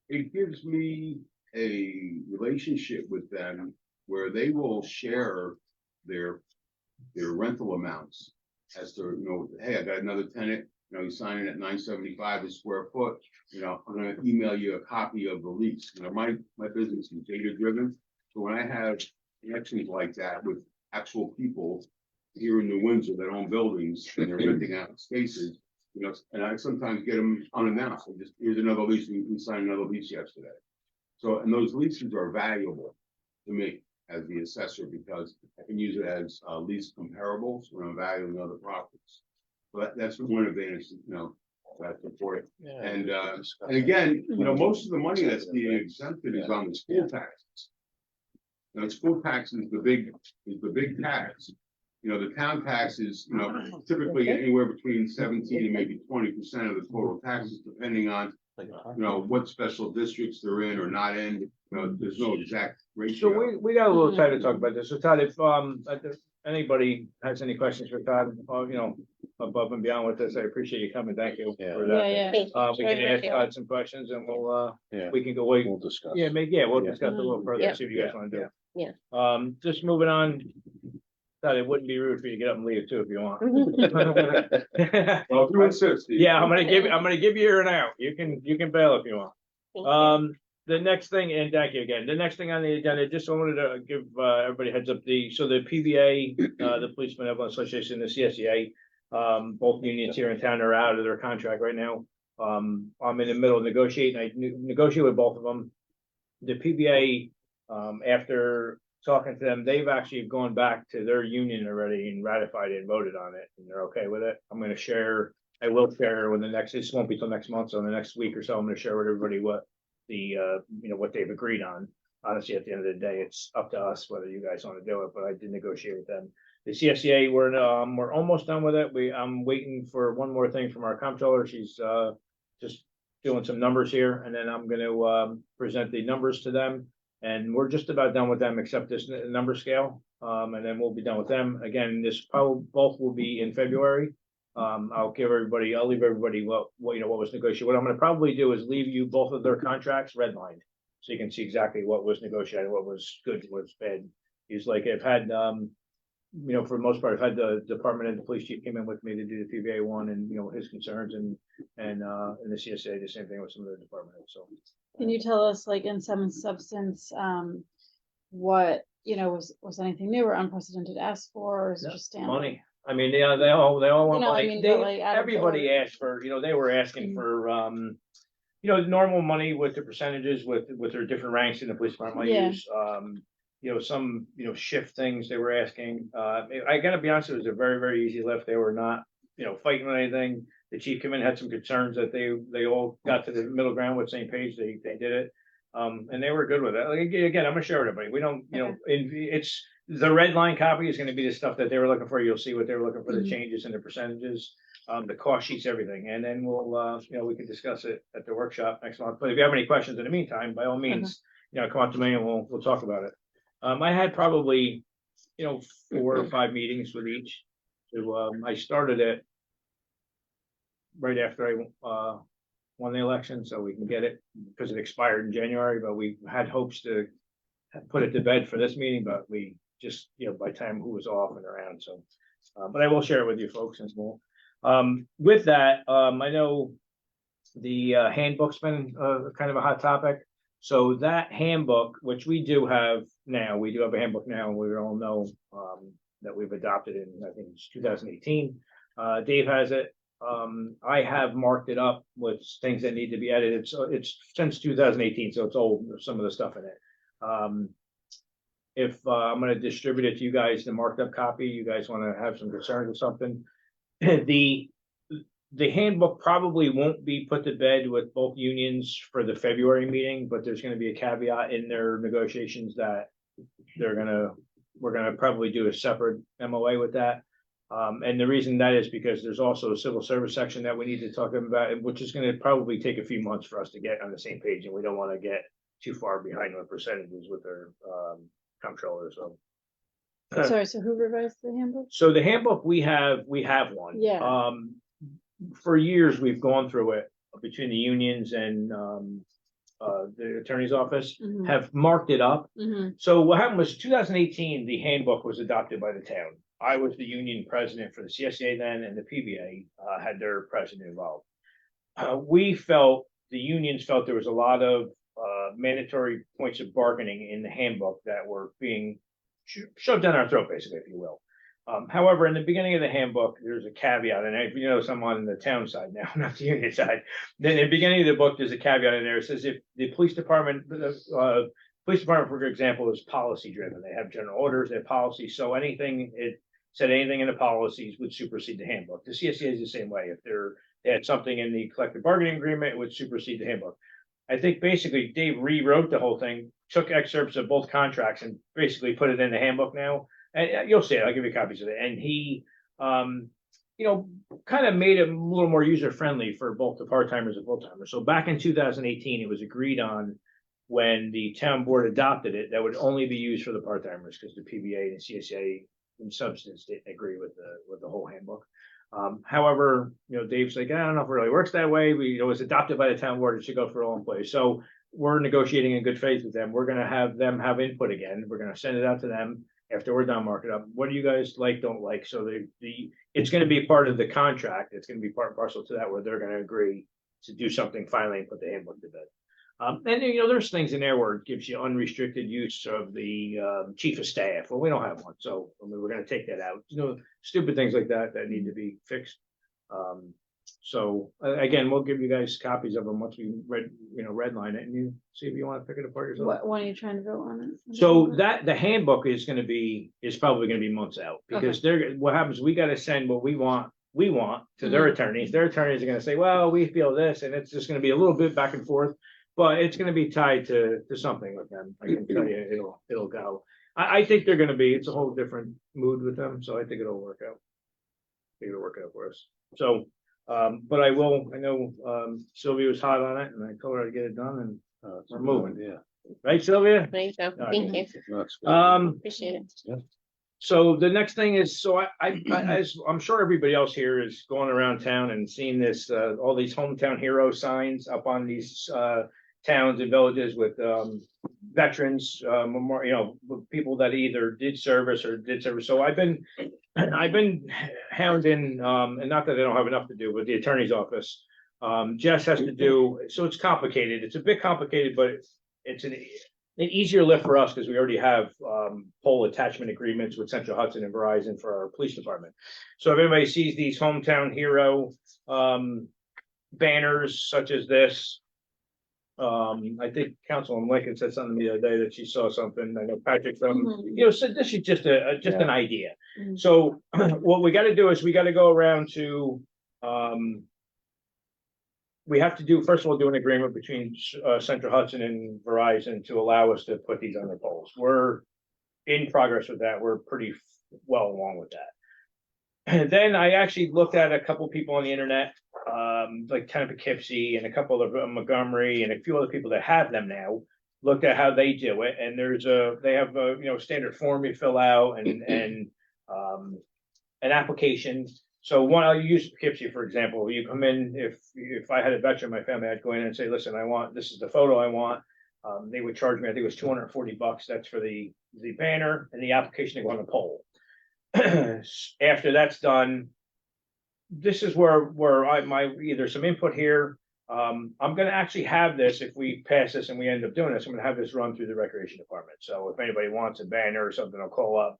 it gives me a relationship with them where they will share their rental amounts as to, hey, I got another tenant, he's signing at $9.75 a square foot, I'm gonna email you a copy of the lease. My business is data driven. So when I have connections like that with actual people here in New Windsor that own buildings and they're renting out spaces, and I sometimes get them unannounced. And just, here's another lease, we signed another lease yesterday. So, and those leases are valuable to me as the assessor because I can use it as lease comparables when I'm valuing other properties. So that's one advantage, that support. And again, most of the money that's being exempted is on the school taxes. School tax is the big tax. The town tax is, typically anywhere between 17 and maybe 20% of the total taxes, depending on, what special districts they're in or not in. There's no exact So ratio. we got a little time to talk about this. So Todd, if anybody has any questions for Todd, above and beyond with this, I appreciate you coming. Thank you Yeah. for Yeah, that. yeah. Thank you. We can Very ask much. Todd some questions and Yeah. we can go wait. We'll discuss. We'll Yeah. discuss a little further, Yeah. see what you guys want to do. Yeah. Just moving on. Todd, it wouldn't be rude for you to get up and leave too if you want. Well, if you insist. Steve. Yeah, I'm gonna give you an out. You can bail if you want. Thank you. The next thing, and thank you again, the next thing on the agenda, just wanted to give everybody a heads up, the PBA, the Police Benevolent Association, the CSEA, both unions here in town are out of their contract right now. I'm in the middle of negotiating, I negotiate with both of them. The PBA, after talking to them, they've actually gone back to their union already and ratified it and voted on it, and they're okay with it. I will share when this won't be till next month, so in the next week or so, I'm gonna share with everybody what what they've agreed on. Honestly, at the end of the day, it's up to us whether you guys want to do it, but I did negotiate with them. The CSEA, we're almost done with it. I'm waiting for one more thing from our comptroller. She's just doing some numbers here, and then I'm gonna present the numbers to them. And we're just about done with them, except this number scale. And then we'll be done with them. Again, both will be in February. I'll leave everybody what was negotiated. What I'm gonna probably do is leave you both of their contracts redlined. So you can see exactly what was negotiated, what was good, what was bad. He's like, I've had, for the most part, I've had the department and the police chief came in with me to do the PBA one and, his concerns and the CSA, the same thing with some of the department heads. So. Can you tell us, like, in some substance, what, was anything new or unprecedented asked for, or is it just standard? Money. I mean, they all want money. Everybody order. asked for, they were asking for, normal money with the percentages with their different ranks in the police department. Yeah. Some, shift things they were asking. I gotta be honest, it was a very, very easy lift. They were not, fighting with anything. The chief came in, had some concerns that they all got to the middle ground with same page. They did it. And they were good with it. Like, again, I'm gonna share with everybody. We don't, it's the red line copy is going to be the stuff that they were looking for. You'll see what they were looking for, the changes and the percentages, the cost sheets, everything. And then we'll, we can discuss it at the workshop next month. But if you have any questions in the meantime, by all means, come up to me and we'll talk about it. I had probably, 4 or 5 meetings with each. So, I started it right after I won the election, so we can get it because it expired in January. But we had hopes to put it to bed for this meeting, but we just, by the time who was off and around. So, but I will share it with you folks as well. With that, I know the handbook's been kind of a hot topic. So that handbook, which we do have now, we do have a handbook now, and we all know that we've adopted it in, I think it's 2018. Dave has it. I have marked it up with things that need to be edited. So it's since 2018, so it's old, some of the stuff in it. If I'm going to distribute it to you guys, the marked up copy, you guys want to have some concerns or something, the handbook probably won't be put to bed with both unions for the February meeting, but there's going to be a caveat in their negotiations that we're going to probably do a separate MOA with that. And the reason that is because there's also a civil service section that we need to talk about, which is going to probably take a few months for us to get on the same page, and we don't want to get too far behind on percentages with their comptroller. So Sorry, so who revised the handbook? so the handbook we have one. Yeah. For years we've gone through it between the unions and the attorney's office have marked it up. So what happened was 2018, the handbook was adopted by the town. I was the union president for the CSA then, and the PBA had their president involved. The unions felt there was a lot of mandatory points of bargaining in the handbook that were being shoved down our throat, basically, if you will. However, in the beginning of the handbook, there's a caveat, and if I'm on the town side now, not the union side. Then in the beginning of the book, there's a caveat in there. It says if the police department, for example, is policy driven. They have general orders, they have policies. So anything in the policies would supersede the handbook. The CSA is the same way. If they had something in the collective bargaining agreement, it would supersede the handbook. I think basically Dave rewrote the whole thing, took excerpts of both contracts and basically put it in the handbook now. And you'll see it. I'll give you copies of it. And he, kind of made it a little more user friendly for both the part timers and full timers. So back in 2018, it was agreed on when the town board adopted it that would only be used for the part timers because the PBA and CSA in substance didn't agree with the whole handbook. However, Dave's like, I don't know if it really works that way. It was adopted by the town board. It should go for all employees. So we're negotiating in good faith with them. We're gonna have them have input again. We're gonna send it out to them after we're done, mark it up. What do you guys like, don't like? So it's gonna be part of the contract. It's gonna be part and parcel to that where they're gonna agree to do something finally and put the handbook to bed. And there's things in there where it gives you unrestricted use of the chief of staff. Well, we don't have one, so we're going to take that out. Stupid things like that need to be fixed. So again, we'll give you guys copies of them once we redline it, and you see if you want to pick it apart yourself. When are you trying to vote on it? So the handbook is probably going to be months out, because what happens, we got to send what we want to their attorneys. Their attorneys are going to say, well, we feel this, and it's just going to be a little bit back and forth. But it's going to be tied to something with them. I can tell you, it'll go. I think they're going to be. It's a whole different mood with them, so I think it'll work out. I think it'll work out for us. So, but I know Sylvia was hot on it, and I told her to get it done, and we're moving. Yeah, right, Sylvia. Thank you. Appreciate it. So the next thing is, so as I'm sure everybody else here is going around town and seeing this, all these hometown hero signs up on these towns and villages with veterans, people that either did service or did service. So I've been hounding, and not that I don't have enough to do, but the attorney's office. Jess has to do, so it's complicated. It's a bit complicated, but it's an easier lift for us because we already have pole attachment agreements with Central Hudson and Verizon for our police department. So if anybody sees these hometown hero banners such as this, I think Councilman Lincoln said something the other day that she saw something. I know Patrick said this is just an idea. So what we got to do is we got to go around to we have to do, first of all, do an agreement between Central Hudson and Verizon to allow us to put these on the poles. We're in progress with that. We're pretty well along with that. And then I actually looked at a couple people on the internet, like Town of Poughkeepsie and a couple of Montgomery and a few other people that have them now, looked at how they do it. And they have a standard form you fill out and an application. So I'll use Poughkeepsie, for example. You come in, if I had a veteran in my family, I'd go in and say, listen, this is the photo I want. They would charge me, I think it was $240. That's for the banner and the application to go on the pole. After that's done, this is where either some input here. I'm going to actually have this, if we pass this and we end up doing this, I'm going to have this run through the recreation department. So if anybody wants a banner or something, I'll call up.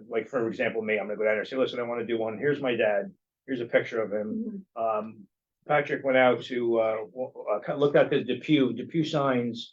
Like for example, me, I'm gonna go down there and say, listen, I want to do one. Here's my dad. Here's a picture of him. Patrick went out to look at the Depew signs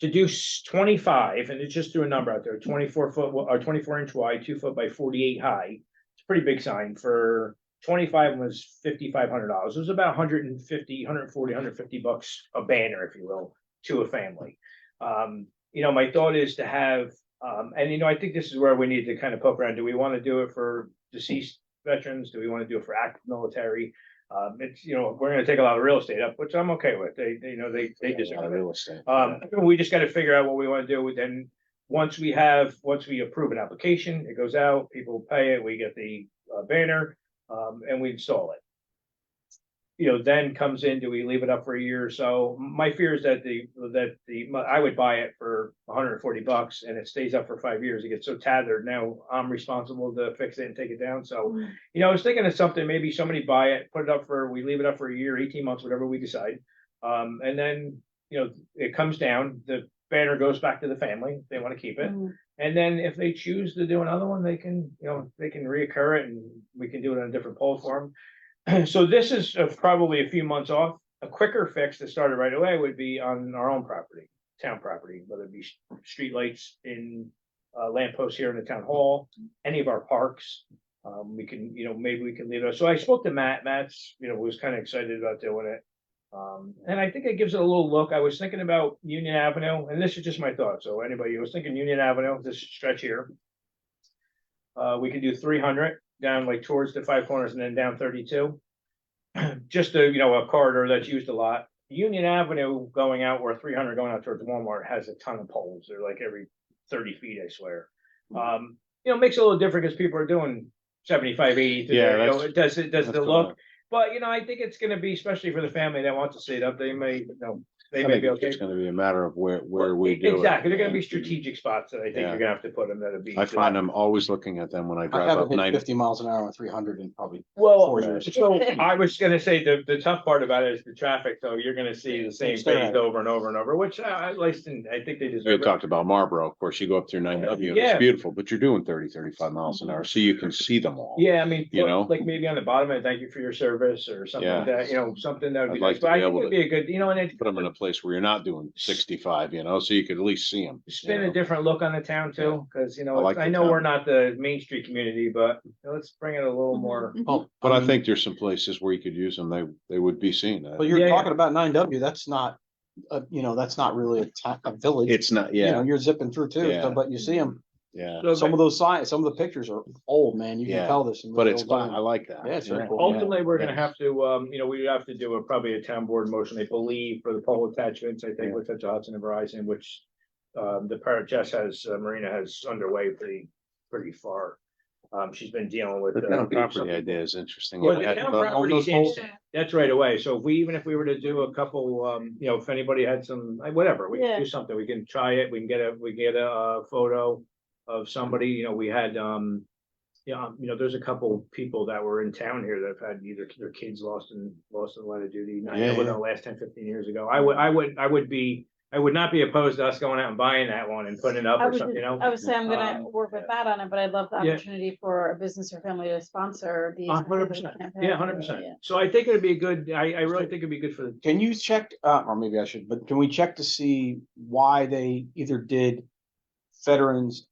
to do 25, and it's just threw a number out there, 24 foot or 24 inch wide, 2 foot by 48 high. It's a pretty big sign. For 25 was $5,500. It was about $140, $150 a banner, if you will, to a family. My thought is to have. I think this is where we need to kind of poke around. Do we want to do it for deceased veterans? Do we want to do it for active military? We're going to take a lot of real estate up, which I'm okay with. They deserve real estate. We just got to figure out what we want to do. Then once we approve an application, it goes out, people pay it, we get the banner, and we install it. Then comes in, do we leave it up for a year or so? My fear is that I would buy it for $140 and it stays up for 5 years. It gets so tethered. Now I'm responsible to fix it and take it down. So, I was thinking of something, maybe somebody buy it, we leave it up for a year, 18 months, whatever we decide. And then, it comes down, the banner goes back to the family. If they want to keep it. And then if they choose to do another one, they can reoccur it and we can do it on a different pole for them. So this is probably a few months off. A quicker fix that started right away would be on our own property, town property, whether it be street lights in lampposts here in the town hall, any of our parks. We can, maybe we can leave it. So I spoke to Matt. Matt's, was kind of excited about doing it. And I think it gives it a little look. I was thinking about Union Avenue, and this is just my thought. So anybody who was thinking Union Avenue, this stretch here, we could do 300. Down like towards the Five Corners and then down 32. Just a corridor that's used a lot. Union Avenue going out, or 300 going out towards Walmart, has a ton of poles. They're like every 30 feet, I swear. makes it a little different because people are doing 75, 80 to Yeah, there, that's- it does that's the gonna- look. But, I think it's gonna be, especially for the family that wants to see it up, they may, they I may think be it's okay. just gonna be a matter of where we do it. Exactly, they're gonna be strategic spots that I think Yeah. you're gonna have to put them, that'll be. I find I'm always looking at them when I I drive haven't up hit 90. 50 miles an hour on 300 in probably Well, 4 years. so I was gonna say the tough part about it is the traffic, so you're gonna see the same Stare at face it. over and over and over, which I think they We deserve it. talked about Marlboro, of course, you go up through 9W, and Yeah. it's beautiful, but you're doing 30, 35 miles an hour, so you can see them all. Yeah, I mean, You know? like maybe on the bottom, and thank you for your service or something like that, something that would be I'd like nice, to but I be think able it'd to be a good, and it Put them in a place where you're not doing 65, so you could at least see them. spin a different look on the town too, because, I like I the know town. we're not the Main Street community, but let's bring it a little more. Oh, But I mean, think there's some places where you could use them, they would be seen. But you're Yeah, yeah. talking about 9W, that's not, that's not really a village. It's not, You know, you're zipping through too, Yeah. but you see them, yeah, So some of those signs, some of the pictures are old, man, you Yeah. can tell this. but it's fun, I like that. Yeah, it's very cool. Ultimately, we're gonna Yeah. have to, we have to do probably a town board motion, I believe, for the pole attachments, I think, with such Hudson and Verizon, which the parent Marina has underway pretty far. She's been dealing with. The town property idea is interesting. Well, We the hadn't town thought- property's those poles. instant. That's right away. So even if we were to do a couple, if anybody had some, whatever, we can Yeah. do something. We can try it. We can get a photo of somebody, we had, there's a couple people that were in town here that have had either their kids lost in the line of duty. I know Yeah, in yeah. the last 10, 15 years ago. I would not be opposed to us going out and buying that one and putting it up I or would, something, I would say I'm gonna Um, work with Matt on it, but I'd love the Yeah. opportunity for a business or family to sponsor these. 100%. campaigns. Yeah, 100%. So I think it'd be good. I really think it'd be good for the. Can you check, or maybe I should, but can we check to see why they either did veterans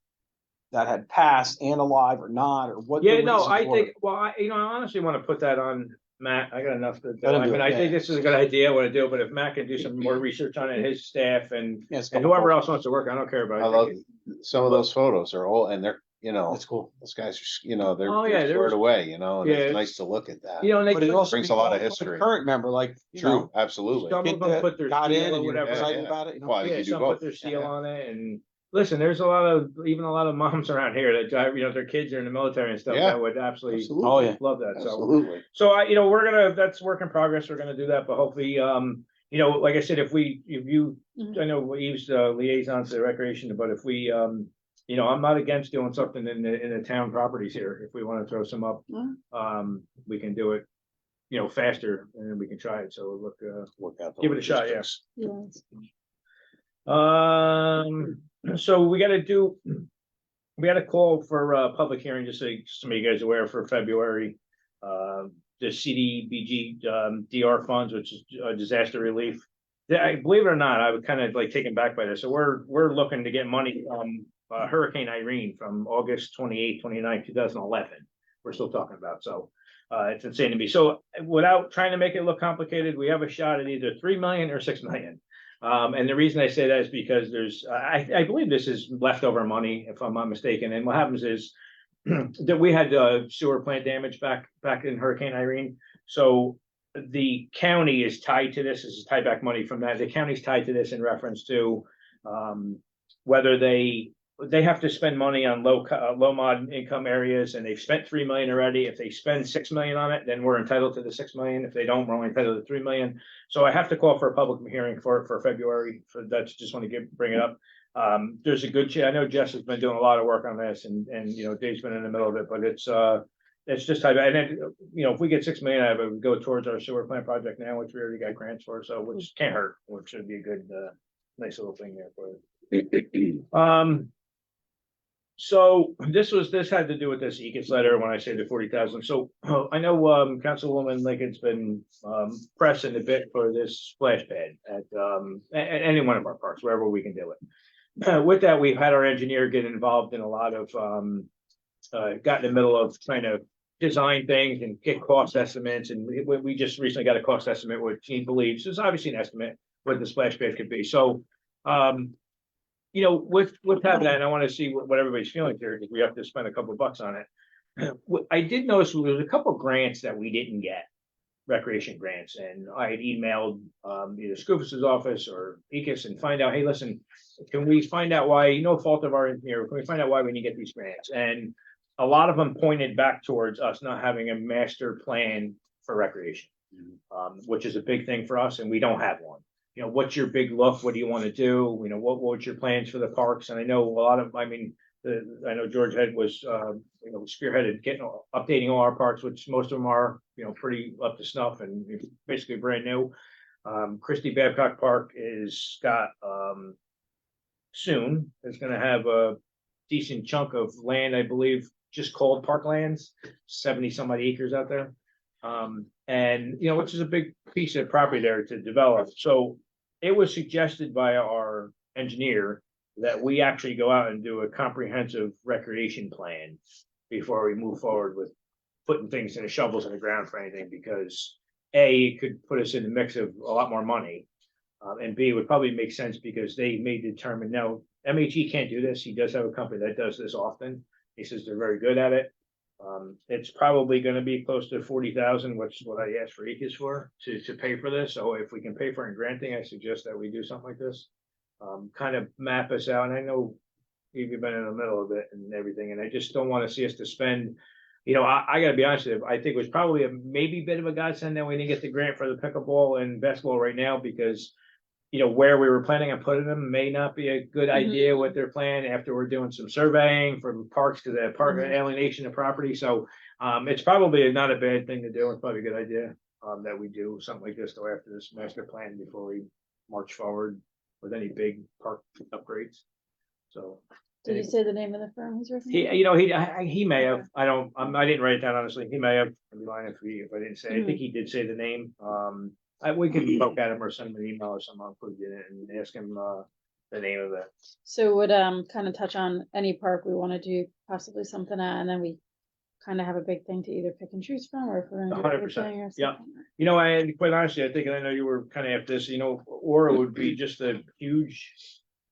that had passed and alive or not, or what? the Yeah, no, reasons I were? think, well, I honestly want to put that on Matt. I got enough to do. Let him I do mean, it, I think yeah. this is a good idea, I want to do, but if Matt can do some more research on it, his staff and Yeah, it's a and couple whoever bucks. else wants to work, I don't care about it. I love some of those photos are all, and they're, That's cool. those guys are, they're Oh, yeah, they're there squared was- away, and Yeah. it's nice to look at that. And they But it put- also brings a lot of for the history. Current member, like, True, absolutely. Some kid of them that put their got in seal or and you're whatever. excited Yeah. about it, Well, you Yeah, can do some put both. their seal Yeah. on it, and listen, there's a lot of moms around here that drive, their kids are in the military and stuff Yeah. that would absolutely Absolutely. Oh, yeah. love that, so. Absolutely. So that's work in progress. We're gonna do that, but hopefully, like I said, if you, I know Eve's liaison to the recreation, but if we, I'm not against doing something in the town properties here. If we want to throw some up, we can do it, faster and then we can try it. So look, Work out the Give it a shot, yeah. logistics. Yes. so we gotta call for a public hearing, just so some of you guys are aware, for February. The CDBG, DR funds, which is disaster relief. I believe it or not, I was kind of like taken back by this. So we're looking to get money from Hurricane Irene from August 28, 29, 2011. We're still talking about, so it's insane to me. So without trying to make it look complicated, we have a shot at either 3 million or 6 million. And the reason I say that is because there's, I believe this is leftover money, if I'm not mistaken. And what happens is that we had sewer plant damage back in Hurricane Irene. So the county is tied to this. This is tied back money from that. The county's tied to this in reference to whether they have to spend money on low mod income areas, and they've spent 3 million already. If they spend 6 million on it, then we're entitled to the 6 million. If they don't, we're only entitled to 3 million. So I have to call for a public hearing for February. For that's just want to bring it up. There's a good I know Jess has been doing a lot of work on this, and Dave's been in the middle of it, but it's just type. And then if we get 6 million, I would go towards our sewer plant project now, which we already got grants for, so which can't hurt, which should be a good nice little thing there for it. So this had to do with this EKIS letter when I say the 40,000. So I know Councilwoman Lincoln's been pressing a bit for this splash pad at any one of our parks, wherever we can do it. With that, we've had our engineer get involved in a lot of got in the middle of trying to design things and get cost estimates. And we just recently got a cost estimate, which he believes is obviously an estimate what the splash pad could be. So with having that, and I want to see what everybody's feeling here, because we have to spend a couple of bucks on it. I did notice there was a couple of grants that we didn't get. recreation grants, and I had emailed either Scoofus's office or Ecus and find out, hey, listen, can we find out why, no fault of our engineer, can we find out why we need to get these grants? And a lot of them pointed back towards us not having a master plan for recreation, which is a big thing for us, and we don't have one. You know, what's your big look? What do you want to do? You know, what's your plans for the parks? And I know a lot of, I mean, I know George Head was, you know, spearheaded updating all our parks, which most of them are, you know, pretty up to snuff and basically brand new. Christie Babcock Park soon is going to have a decent chunk of land, I believe, just called parklands, 70 some odd acres out there. And, you know, which is a big piece of property there to develop. So it was suggested by our engineer that we actually go out and do a comprehensive recreation plan before we move forward with putting things in the shovels in the ground for anything, because it could put us in the mix of a lot more money. And B, it would probably make sense because they may determine, no, MHE can't do this. He does have a company that does this often. He says they're very good at it. It's probably going to be close to 40,000, which is what I asked for Ecus for to pay for this. So if we can pay for it in granting, I suggest that we do something like this. Kind of map us out. And I know you've been in the middle of it and everything, and I just don't want to see us to spend, you know, I got to be honest with you, I think it was probably a maybe bit of a godsend that we didn't get the grant for the pickleball and basketball right now, because, you know, where we were planning on putting them may not be a good idea what they're planning after we're doing some surveying from parks, because they have park alienation of property. So it's probably not a bad thing to do. It's probably a good idea that we do something like this though after this master plan before we march forward with any big park upgrades. So Did you say the name of the firm he's working with? he may have. I didn't write it down honestly. He may have. I'd be lying if I didn't say. I think he did say the name. We can poke at him or send him an email or something. I'll put it in it and ask him the name of it. So would kind of touch on any park we want to do possibly something at, and then we kind of have a big thing to either pick and choose from, or if we're going to do 100%. everything or Yeah. something. You know, and quite honestly, I think, and I know you were kind of after this, you know, or it would be just a huge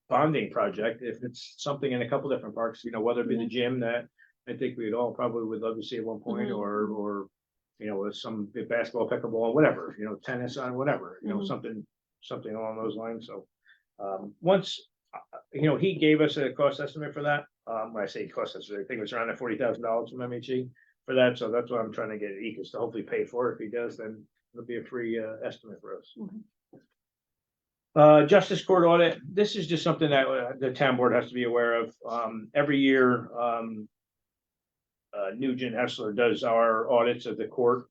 bonding project if it's something in a couple different parks, you know, whether it be the gym that I think we'd all probably would love to see at one point, or you know, with some basketball, pickleball, whatever, you know, tennis on whatever, you know, something along those lines. So once, you know, he gave us a cost estimate for that. When I say cost estimate, I think it was around $40,000 from MHE for that. So that's what I'm trying to get Ecus to hopefully pay for. If he does, then it'll be a free estimate for us. Justice Court audit. This is just something that the town board has to be aware of. Every year, Nugent Hessler does our audits of the court.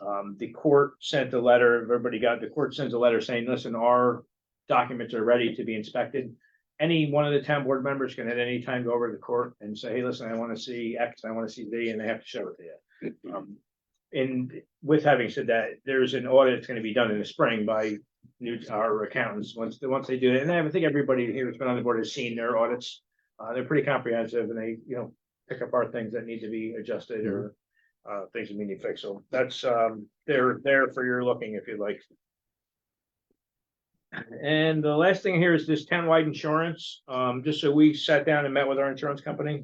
The court sent a letter, the court sends a letter saying, listen, our documents are ready to be inspected. Any one of the town board members can at any time go over to the court and say, hey, listen, I want to see X, I want to see Z, and they have to show it to you. And with having said that, there's an audit that's going to be done in the spring by our accountants once they do it. And I think everybody here who's been on the board has seen their audits. They're pretty comprehensive, and they, you know, pick apart things that need to be adjusted or things that need to be fixed. So that's they're there for your looking if you'd like. And the last thing here is this townwide insurance. Just so we sat down and met with our insurance company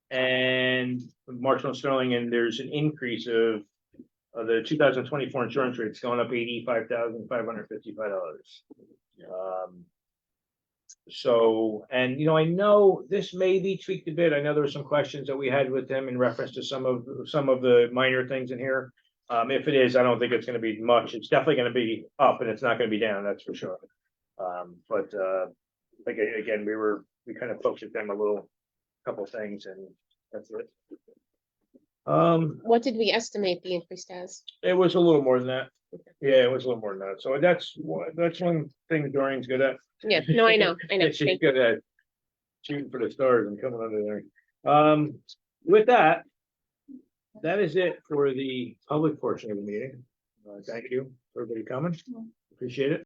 and Marshall and Sterling, and there's an increase of the 2024 insurance rates going up $85,555. So, and you know, I know this may be tweaked a bit. I know there were some questions that we had with them in reference to some of the minor things in here. If it is, I don't think it's going to be much. It's definitely going to be up, and it's not going to be down. That's for sure. But like again, we kind of poked at them couple things, and that's it. What did we estimate the increase as? It was a little more than that. Yeah, it was a little more than that. So that's one thing Doreen's good at. Yeah, no, I know. She's good at shooting for the stars and coming under there. With that is it for the public portion of the meeting. Thank you for everybody coming. Appreciate it.